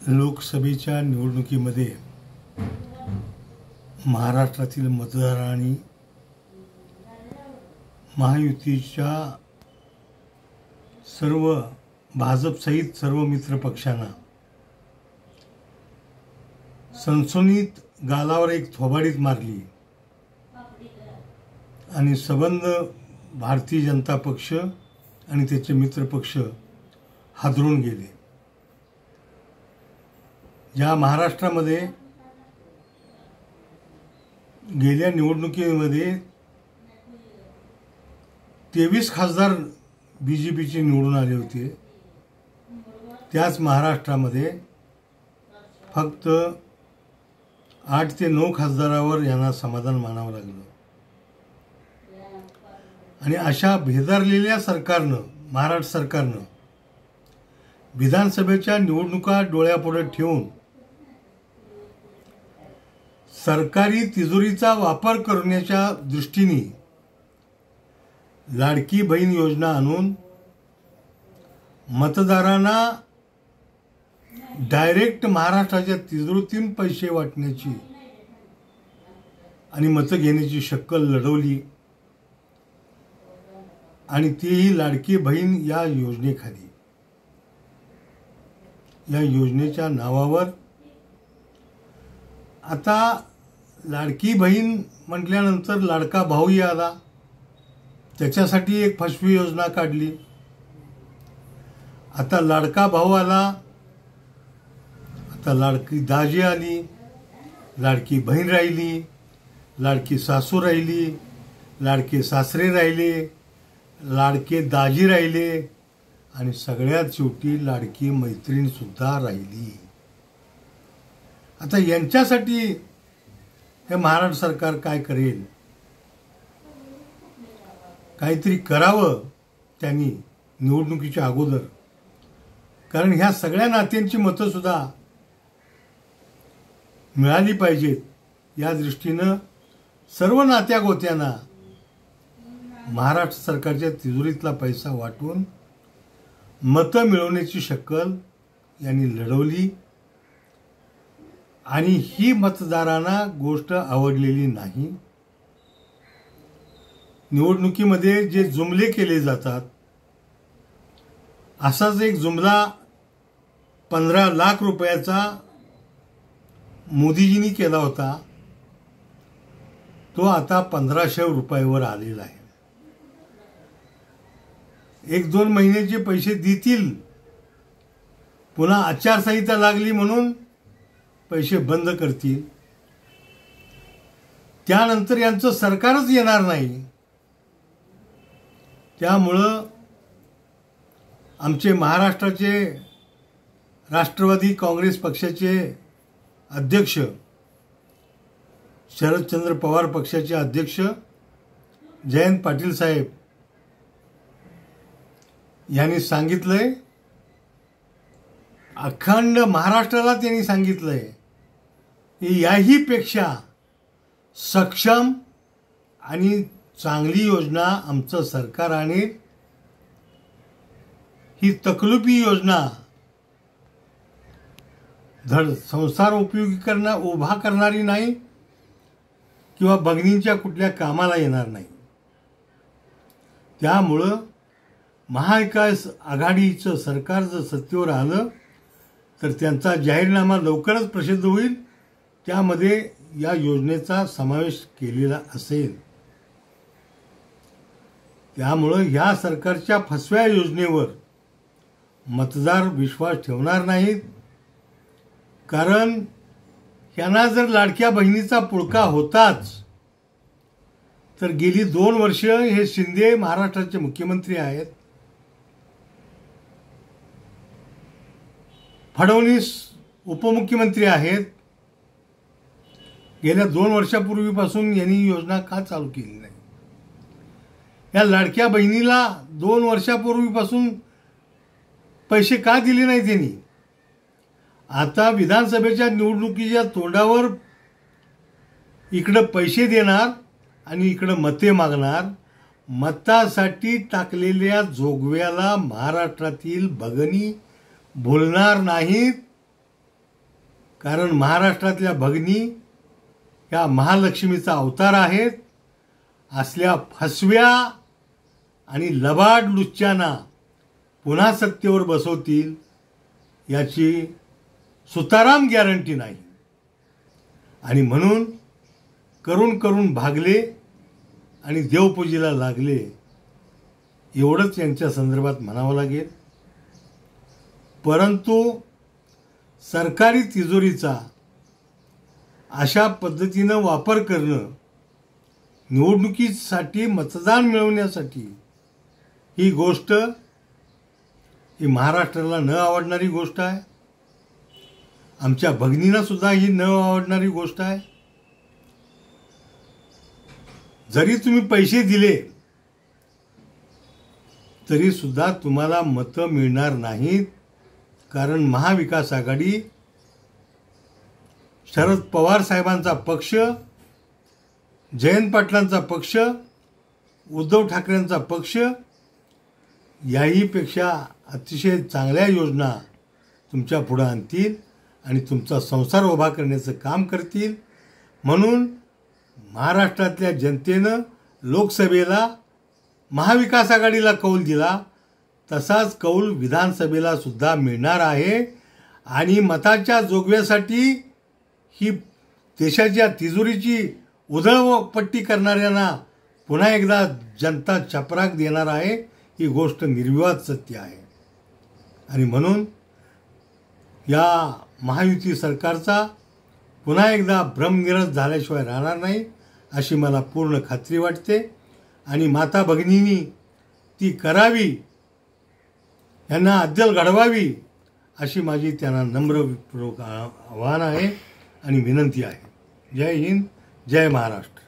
लोकसभेच्या निवडणुकीमध्ये महाराष्ट्रातील मतदारांनी महायुतीच्या सर्व भाजपसहित सर्व मित्र पक्षांना सनसनीत गालावर एक थोबाडीत मारली आणि सबंध भारतीय जनता पक्ष आणि त्याचे मित्र पक्ष हादरून गेले। या महाराष्ट्रामध्ये गेल्या निवडणुकीमध्ये 23 खासदार बीजेपीचे निवडून आले होते। त्याच महाराष्ट्रामध्ये फक्त 8 ते 9 खासदारावर यांना समाधान मानावं लागलं आणि अशा भेदारलेल्या सरकारनं महाराष्ट्र सरकारनं विधानसभेच्या निवडणुका डोळ्यापुढे ठेवून सरकारी तिजोरीचा वापर करण्याच्या दृष्टीने लाडकी बहीण योजना आणून मतदारांना डायरेक्ट महाराष्ट्राच्या तिजोरीतून पैसे वाटण्याची आणि मतं घेण्याची शक्कल लढवली आणि तीही लाडकी बहीण या योजनेखाली। या योजनेच्या नावावर आता लाडकी बहीण म्हटल्यानंतर लाडका भाऊही आला, त्याच्यासाठी एक फसवी योजना काढली। आता लाडका भाऊ आला, आता लाडकी दाजी आली, लाडकी बहीण राहिली, लाडकी सासू राहिली, लाडके सासरे राहिले, लाडके दाजी राहिले आणि सगळ्यात शेवटी लाडकी मैत्रीण सुद्धा राहिली। आता यांच्यासाठी हे महाराष्ट्र सरकार काय करेल? काहीतरी करावं त्यांनी निवडणुकीच्या अगोदर, कारण ह्या सगळ्या नात्यांची मतं सुद्धा मिळाली पाहिजेत। या दृष्टीनं सर्व नात्या गोत्यांना महाराष्ट्र सरकारच्या तिजोरीतला पैसा वाटून मतं मिळवण्याची शक्कल यांनी लढवली आणि ही मतदारांना गोष्ट आवडलेली नाही। निवडणुकीमध्ये जे जुमले केले जातात, असाच एक जुमला 15 लाख रुपयाचा मोदीजींनी केला होता, तो आता 1500 रुपयावर आलेला आहे। 1-2 महिन्याचे पैसे देतील, पुन्हा आचारसंहिता लागली म्हणून पैसे बंद करतील, त्यानंतर यांचं सरकारच येणार नाही। त्यामुळं आमचे महाराष्ट्राचे राष्ट्रवादी काँग्रेस पक्षाचे अध्यक्ष, शरदचंद्र पवार पक्षाचे अध्यक्ष जयंत पाटील साहेब यांनी सांगितलंय, अखंड महाराष्ट्राला त्यांनी सांगितलंय की याही पेक्षा सक्षम आणि चांगली योजना आमचं सरकार आणेल। ही तकलुफी योजना धड संसार उपयोगी उभा करणारी नाही किंवा बघणींच्या कुठल्या कामाला येणार नाही। त्यामुळं महाविकास आघाडीचं सरकार जर सत्तेवर आलं तर त्यांचा जाहीरनामा लवकरच प्रसिद्ध होईल, त्यामध्ये या योजनेचा समावेश केलेला असेल। त्यामुळं या सरकारच्या फसव्या योजनेवर मतदार विश्वास ठेवणार नाहीत, कारण यांना जर लाडक्या बहिणीचा पुळका होताच तर गेली 2 वर्ष हे शिंदे महाराष्ट्राचे मुख्यमंत्री आहेत, फडणवीस उपमुख्यमंत्री आहेत। गेल्या 2 वर्षापूर्वीपासून यांनी योजना का चालू केली नाही? या लाडक्या बहिणीला 2 वर्षापूर्वीपासून पैसे का दिले नाही त्यांनी? आता विधानसभेच्या निवडणुकीच्या तोंडावर इकडं पैसे देणार आणि इकडं मते मागणार। मतासाठी टाकलेल्या जोगव्याला महाराष्ट्रातील भगिनी भुलणार नाहीत कारण महाराष्ट्रातल्या भगिनी ह्या महालक्ष्मीचा अवतार आहेत. असल्या फसव्या आणि लबाड लुच्च्यांना पुन्हा सत्तेवर बसवतील याची सुताराम गॅरंटी नाही. आणि म्हणून करून करून भागले आणि देवपूजेला लागले एवढंच यांच्या संदर्भात म्हणावं लागेल. परंतु सरकारी तिजोरीचा अशा पद्धतीनं वापर करणं निवडणुकीसाठी मतदान मिळवण्यासाठी ही गोष्ट ही महाराष्ट्राला न आवडणारी गोष्ट आहे. आमच्या भगिनींना सुद्धा ही न आवडणारी गोष्ट आहे. जरी तुम्ही पैसे दिले तरी सुद्धा तुम्हाला मतं मिळणार नाहीत. कारण महाविकास आघाडी शरद पवार साहेबांचा पक्ष, जयंत पाटलांचा पक्ष, उद्धव ठाकरेंचा पक्ष याहीपेक्षा अतिशय चांगल्या योजना तुमच्या पुढे आणतील आणि तुमचा संसार उभा करण्याचं काम करतील. म्हणून महाराष्ट्रातल्या जनतेनं लोकसभेला महाविकास आघाडीला कौल दिला तसाच कौल विधानसभेला सुद्धा मिळणार आहे. आणि मताच्या जोगव्यासाठी ही देशाच्या तिजोरीची उधळपट्टी करणाऱ्यांना पुन्हा एकदा जनता चपराक देणार आहे. ही गोष्ट निर्विवाद सत्य आहे. आणि म्हणून या महायुती सरकारचा पुन्हा एकदा भ्रमनिरस झाल्याशिवाय राहणार नाही अशी मला पूर्ण खात्री वाटते. आणि माता भगिनींनी ती करावी, यांना अद्दल घडवावी अशी माझी त्यांना नम्रपूर्वक आव्हान आहे आणि विनंती आहे. जय हिंद, जय महाराष्ट्र.